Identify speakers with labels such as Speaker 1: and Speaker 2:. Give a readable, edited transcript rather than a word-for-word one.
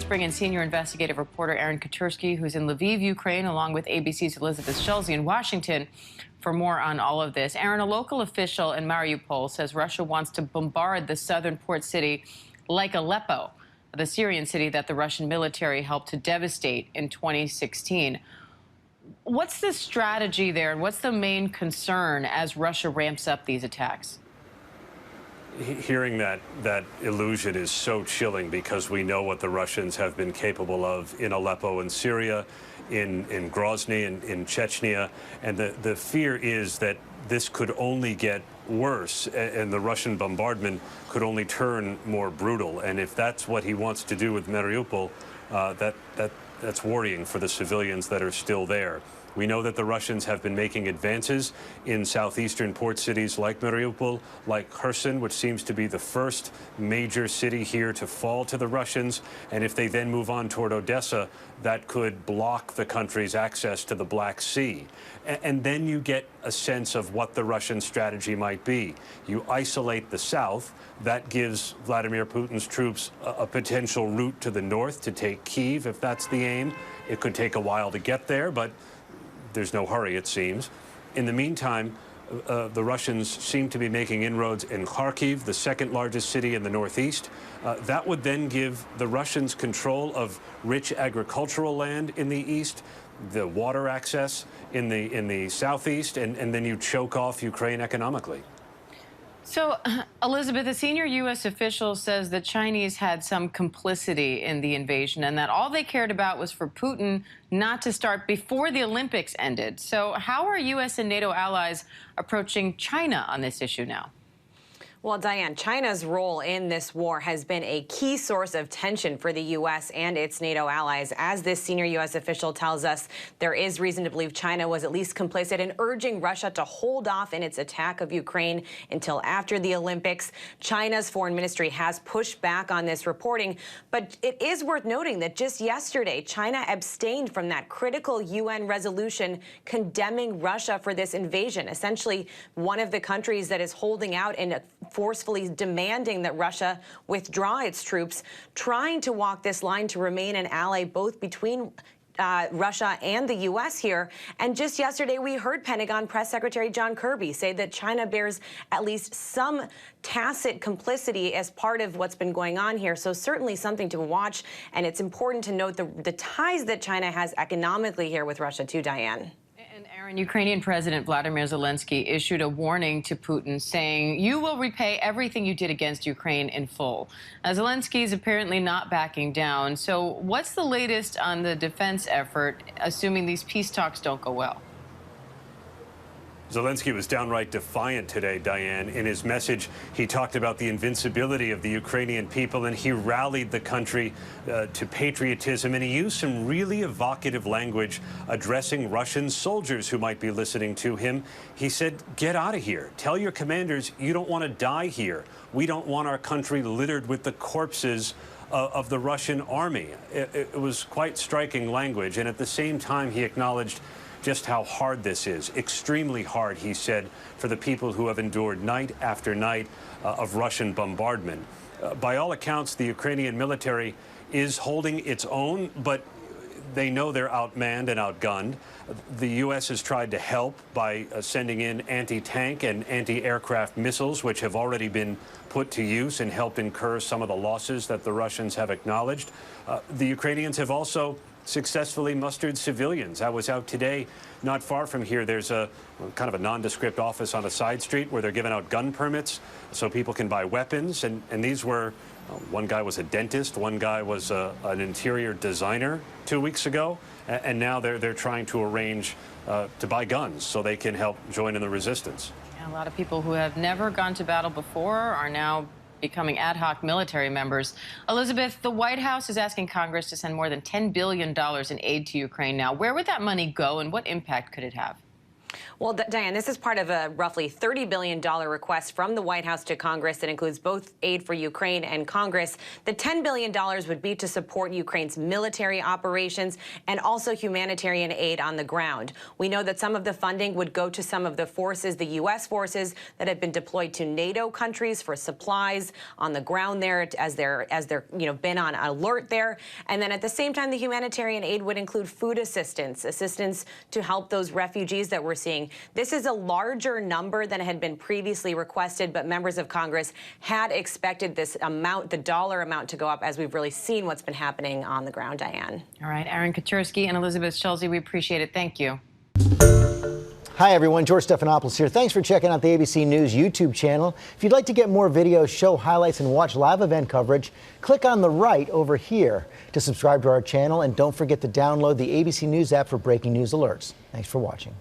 Speaker 1: bring in senior investigative reporter Aaron Katersky, who's in Lviv, Ukraine, along with ABC's Elizabeth Schulze in Washington for more on all of this. Aaron, a local official in Mariupol says Russia wants to bombard the southern port city like Aleppo, the Syrian city that the Russian military helped to devastate in 2016. What's the strategy there, and what's the main concern as Russia ramps up these attacks?
Speaker 2: Hearing that illusion is so chilling, because we know what the Russians have been capable of in Aleppo in Syria, in Grozny, in Chechnya, and the fear is that this could only get worse, and the Russian bombardment could only turn more brutal. And if that's what he wants to do with Mariupol, that's worrying for the civilians that are still there. We know that the Russians have been making advances in southeastern port cities like Mariupol, like Kherson, which seems to be the first major city here to fall to the Russians. And if they then move on toward Odessa, that could block the country's access to the Black Sea. And then you get a sense of what the Russian strategy might be. You isolate the south. That gives Vladimir Putin's troops a potential route to the north to take Kyiv, if that's the aim. It could take a while to get there, but there's no hurry, it seems. In the meantime, the Russians seem to be making inroads in Kharkiv, the second largest city in the northeast. That would then give the Russians control of rich agricultural land in the east, the water access in the southeast, and then you choke off Ukraine economically.
Speaker 1: So, Elizabeth, a senior U.S. official says the Chinese had some complicity in the invasion and that all they cared about was for Putin not to start before the Olympics ended. So how are U.S. and NATO allies approaching China on this issue now?
Speaker 3: Well, Diane, China's role in this war has been a key source of tension for the U.S. and its NATO allies. As this senior U.S. official tells us, there is reason to believe China was at least complicit in urging Russia to hold off in its attack of Ukraine until after the Olympics. China's foreign ministry has pushed back on this reporting, but it is worth noting that just yesterday, China abstained from that critical UN resolution condemning Russia for this invasion, essentially one of the countries that is holding out and forcefully demanding that Russia withdraw its troops, trying to walk this line to remain an ally both between Russia and the U.S. here. And just yesterday, we heard Pentagon Press Secretary John Kirby say that China bears at least some tacit complicity as part of what's been going on here. So certainly something to watch. And it's important to note the ties that China has economically here with Russia, too, Diane.
Speaker 1: And Aaron, Ukrainian President Vladimir Zelensky issued a warning to Putin saying, "You will repay everything you did against Ukraine in full." Zelensky is apparently not backing down. So what's the latest on the defense effort, assuming these peace talks don't go well?
Speaker 2: Zelensky was downright defiant today, Diane. In his message, he talked about the invincibility of the Ukrainian people, and he rallied the country to patriotism, and he used some really evocative language addressing Russian soldiers who might be listening to him. He said, "Get out of here. Tell your commanders you don't want to die here. We don't want our country littered with the corpses of the Russian army." It was quite striking language, and at the same time, he acknowledged just how hard this is. Extremely hard, he said, for the people who have endured night after night of Russian bombardment. By all accounts, the Ukrainian military is holding its own, but they know they're outmanned and outgunned. The U.S. has tried to help by sending in anti-tank and anti-aircraft missiles, which have already been put to use and helped incur some of the losses that the Russians have acknowledged. The Ukrainians have also successfully mustered civilians. I was out today, not far from here. There's a kind of a nondescript office on a side street where they're giving out gun permits so people can buy weapons. And these were, one guy was a dentist, one guy was an interior designer 2 weeks ago, and now they're trying to arrange to buy guns so they can help join in the resistance.
Speaker 1: Yeah, a lot of people who have never gone to battle before are now becoming ad hoc military members. Elizabeth, the White House is asking Congress to send more than $10 billion in aid to Ukraine now. Where would that money go, and what impact could it have?
Speaker 3: Well, Diane, this is part of a roughly $30 billion request from the White House to Congress that includes both aid for Ukraine and Congress. The $10 billion would be to support Ukraine's military operations and also humanitarian aid on the ground. We know that some of the funding would go to some of the forces, the U.S. forces that have been deployed to NATO countries for supplies on the ground there as they're been on alert there. And then at the same time, the humanitarian aid would include food assistance to help those refugees that we're seeing. This is a larger number than had been previously requested, but members of Congress had expected this amount, the dollar amount, to go up as we've really seen what's been happening on the ground, Diane.
Speaker 1: All right, Aaron Katursky and Elizabeth Schulze, we appreciate it. Thank you.
Speaker 4: Hi, everyone. George Stephanopoulos here. Thanks for checking out the ABC News YouTube channel. If you'd like to get more videos, show highlights, and watch live event coverage, click on the right over here to subscribe to our channel. And don't forget to download the ABC News app for breaking news alerts. Thanks for watching.